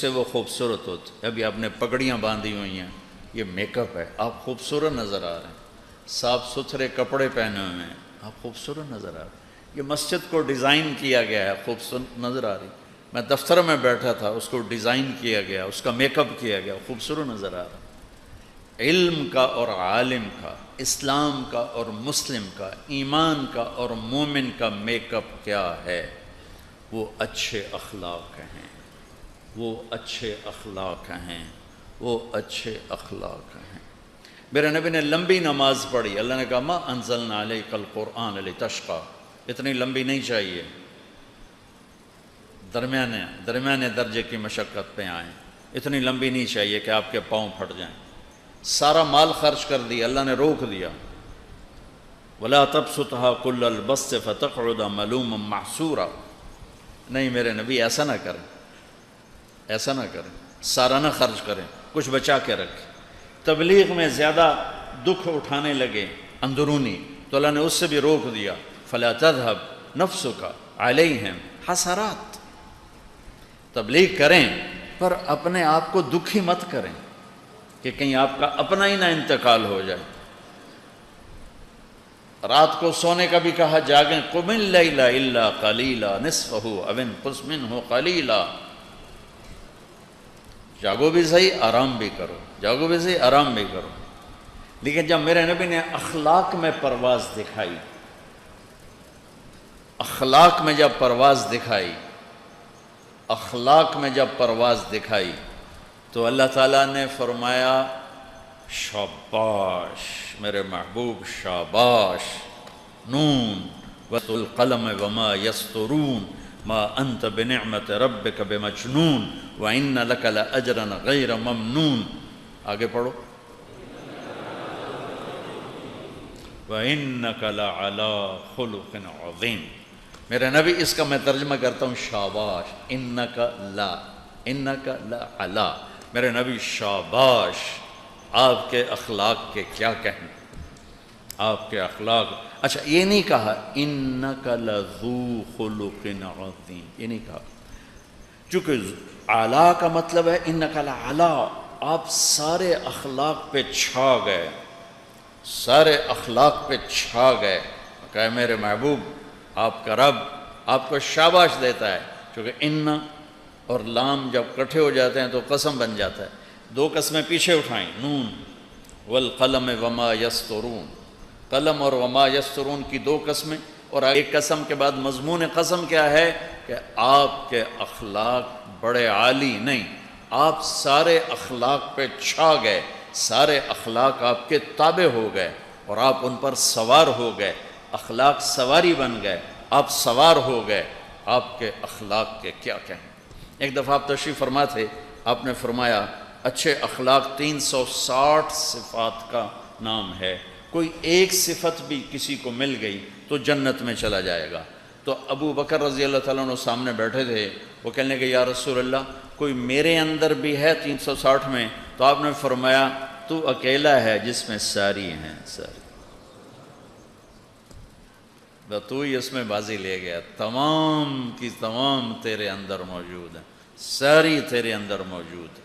سے وہ خوبصورت ہوتے. ابھی آپ نے پگڑیاں باندھی ہوئی ہیں، یہ میک اپ ہے، آپ خوبصورت نظر آ رہے ہیں. صاف ستھرے کپڑے پہنے ہوئے ہیں، آپ خوبصورت نظر آ رہے ہیں. یہ مسجد کو ڈیزائن کیا گیا ہے، خوبصورت نظر آ رہی. میں دفتر میں بیٹھا تھا، اس کو ڈیزائن کیا گیا، اس کا میک اپ کیا گیا، خوبصورت نظر آ رہا. علم کا اور عالم کا، اسلام کا اور مسلم کا، ایمان کا اور مومن کا میک اپ کیا ہے؟ وہ اچھے اخلاق ہیں، وہ اچھے اخلاق ہیں، وہ اچھے اخلاق ہیں. میرے نبی نے لمبی نماز پڑھی. اللہ نے کہا ما انزلنا علیک القرآن لتشقی، اتنی لمبی نہیں چاہیے، درمیانے درجے کی مشقت پہ آئیں. اتنی لمبی نہیں چاہیے کہ آپ کے پاؤں پھٹ جائیں. سارا مال خرچ کر دیا، اللہ نے روک دیا. ولا تبسطها كل البسط فتقعد ملوما محسورا. نہیں میرے نبی ایسا نہ کریں، ایسا نہ کریں، سارا نہ خرچ کریں، کچھ بچا کے رکھیں. تبلیغ میں زیادہ دکھ اٹھانے لگے اندرونی تو اللہ نے اس سے بھی روک دیا. فلا تذهب نفسك عليهم حسرات. تبلیغ کریں پر اپنے آپ کو دکھی مت کریں کہ کہیں آپ کا اپنا ہی نہ انتقال ہو جائے. رات کو سونے کا بھی کہا جاگیں. قم اللیل الا قلیلا نصفہ او انقص منہ قلیلا. جاگو بھی صحیح، آرام بھی کرو، جاگو بھی صحیح، آرام بھی کرو. لیکن جب میرے نبی نے اخلاق میں پرواز دکھائی، اخلاق میں جب پرواز دکھائی، اخلاق میں جب پرواز دکھائی تو اللہ تعالیٰ نے فرمایا شاباش میرے محبوب، شاباش. نون والقلم وما یسطرون ما انت بنعمت ربک بمجنون وان لک لاجرا غیر ممنون. آگے پڑھو. وانک لعلی خلق عظیم. میرے نبی اس کا میں ترجمہ کرتا ہوں شاباش. انک لعلی. میرے نبی شاباش، آپ کے اخلاق کے کیا کہیں، آپ کے اخلاق. اچھا یہ نہیں کہا انک لذو خلق عظیم، یہ نہیں کہا، چونکہ اعلیٰ کا مطلب ہے انک لعلی، آپ سارے اخلاق پہ چھا گئے، سارے اخلاق پہ چھا گئے. کہ میرے محبوب آپ کا رب آپ کو شاباش دیتا ہے. چونکہ ان اور لام جب کٹھے ہو جاتے ہیں تو قسم بن جاتا ہے. دو قسمیں پیچھے اٹھائیں، نون والقلم وما یسطرون. قلم اور وما یسطرون کی دو قسمیں، اور ایک قسم کے بعد مضمون قسم کیا ہے کہ آپ کے اخلاق بڑے عالی نہیں، آپ سارے اخلاق پہ چھا گئے، سارے اخلاق آپ کے تابع ہو گئے اور آپ ان پر سوار ہو گئے. اخلاق سواری بن گئے، آپ سوار ہو گئے. آپ کے اخلاق کے کیا کہیں. ایک دفعہ آپ تشریف فرما تھے، آپ نے فرمایا اچھے اخلاق 360 صفات کا نام ہے، کوئی ایک صفت بھی کسی کو مل گئی تو جنت میں چلا جائے گا. تو ابو بکر رضی اللہ تعالیٰ عنہ سامنے بیٹھے تھے، وہ کہنے لگے یا رسول اللہ کوئی میرے اندر بھی ہے 360 میں؟ تو آپ نے فرمایا تو اکیلا ہے جس میں ساری ہیں، ساری. تو ہی اس میں بازی لے گیا، تمام کی تمام تیرے اندر موجود ہیں، ساری تیرے اندر موجود ہے.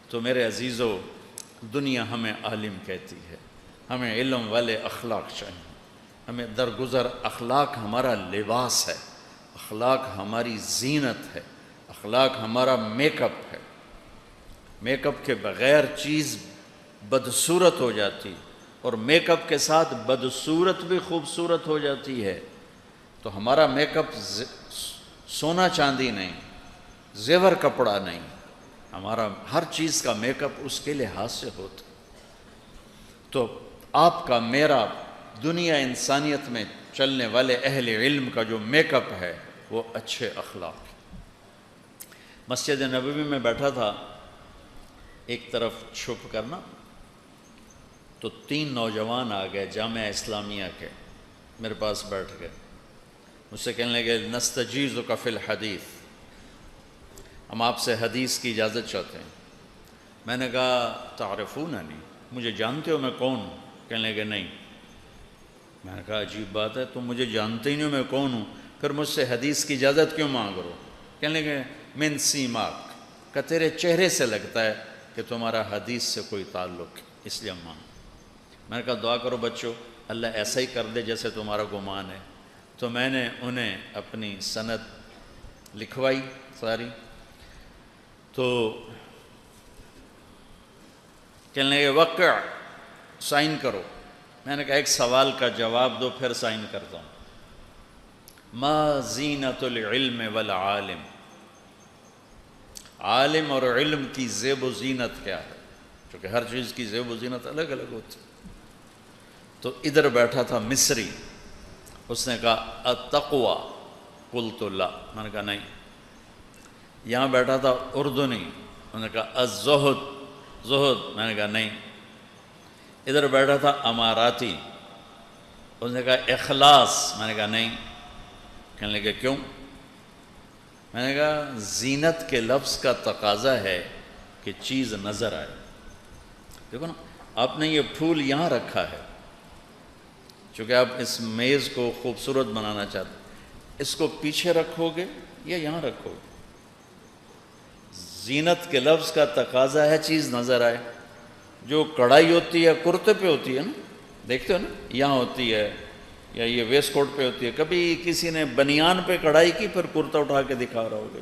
تو میرے عزیزو، دنیا ہمیں عالم کہتی ہے، ہمیں علم والے اخلاق چاہیے. ہمیں درگزر اخلاق ہمارا لباس ہے، اخلاق ہماری زینت ہے، اخلاق ہمارا میک اپ ہے. میک اپ کے بغیر چیز بدصورت ہو جاتی اور میک اپ کے ساتھ بدصورت بھی خوبصورت ہو جاتی ہے. تو ہمارا میک اپ سونا چاندی نہیں، زیور کپڑا نہیں، ہمارا ہر چیز کا میک اپ اس کے لحاظ سے ہوتا. تو آپ کا میرا دنیا انسانیت میں چلنے والے اہل علم کا جو میک اپ ہے وہ اچھے اخلاق. مسجد نبوی میں بیٹھا تھا، ایک طرف چھپ کرنا، تو 3 نوجوان آ گئے جامعہ اسلامیہ کے، میرے پاس بیٹھ گئے. مجھ سے کہنے لگے نستجیزک فی الحدیث، ہم آپ سے حدیث کی اجازت چاہتے ہیں. میں نے کہا تعرفوننی، مجھے جانتے ہو میں کون ہوں؟ کہنے لگے نہیں. میں نے کہا عجیب بات ہے، تم مجھے جانتے ہی نہیں ہو میں کون ہوں، پھر مجھ سے حدیث کی اجازت کیوں مانگ رہو؟ کہنے لگے من سیماک، کہ تیرے چہرے سے لگتا ہے کہ تمہارا حدیث سے کوئی تعلق ہے، اس لیے مان۔ میں نے کہا دعا کرو بچوں اللہ ایسا ہی کر دے جیسے تمہارا گمان ہے۔ تو میں نے انہیں اپنی سند لکھوائی ساری، تو کہنے لگے وقع سائن کرو۔ میں نے کہا ایک سوال کا جواب دو پھر سائن کرتا ہوں۔ ما زینت العلم والعالم، عالم اور علم کی زیب و زینت کیا ہے؟ چونکہ ہر چیز کی زیب و زینت الگ الگ ہوتی۔ تو ادھر بیٹھا تھا مصری، اس نے کہا التقوی، قلت لا، میں نے کہا نہیں۔ یہاں بیٹھا تھا اردنی، انہوں نے کہا الزہد، زہد، میں نے کہا نہیں۔ ادھر بیٹھا تھا اماراتی، اس نے کہا اخلاص، میں نے کہا نہیں۔ کہنے لگے کیوں؟ میں نے کہا زینت کے لفظ کا تقاضا ہے کہ چیز نظر آئے۔ دیکھو نا، آپ نے یہ پھول یہاں رکھا ہے چونکہ آپ اس میز کو خوبصورت بنانا چاہتے ہیں، اس کو پیچھے رکھو گے یا یہاں رکھو گے؟ زینت کے لفظ کا تقاضا ہے چیز نظر آئے۔ جو کڑھائی ہوتی ہے کرتے پہ ہوتی ہے نا، دیکھتے ہو نا، یہاں ہوتی ہے یا یہ ویسٹ کوٹ پہ ہوتی ہے، کبھی کسی نے بنیان پہ کڑھائی کی پھر کرتا اٹھا کے دکھا رہا ہوگا۔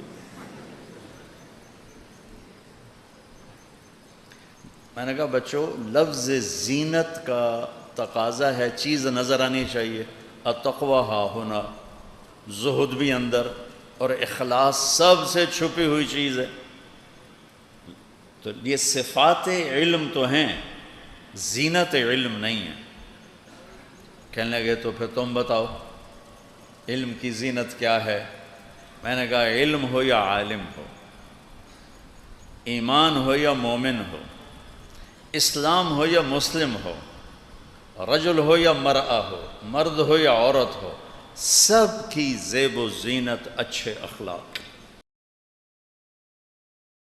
میں نے کہا بچوں لفظ زینت کا تقاضا ہے چیز نظر آنی چاہیے، التقوی ہا ہونا، زہد بھی اندر، اور اخلاص سب سے چھپی ہوئی چیز ہے۔ تو یہ صفات علم تو ہیں، زینت علم نہیں ہے۔ کہنے لگے تو پھر تم بتاؤ علم کی زینت کیا ہے؟ میں نے کہا علم ہو یا عالم ہو، ایمان ہو یا مومن ہو، اسلام ہو یا مسلم ہو، رجل ہو یا مرأہ ہو، مرد ہو یا عورت ہو، سب کی زیب و زینت اچھے اخلاق۔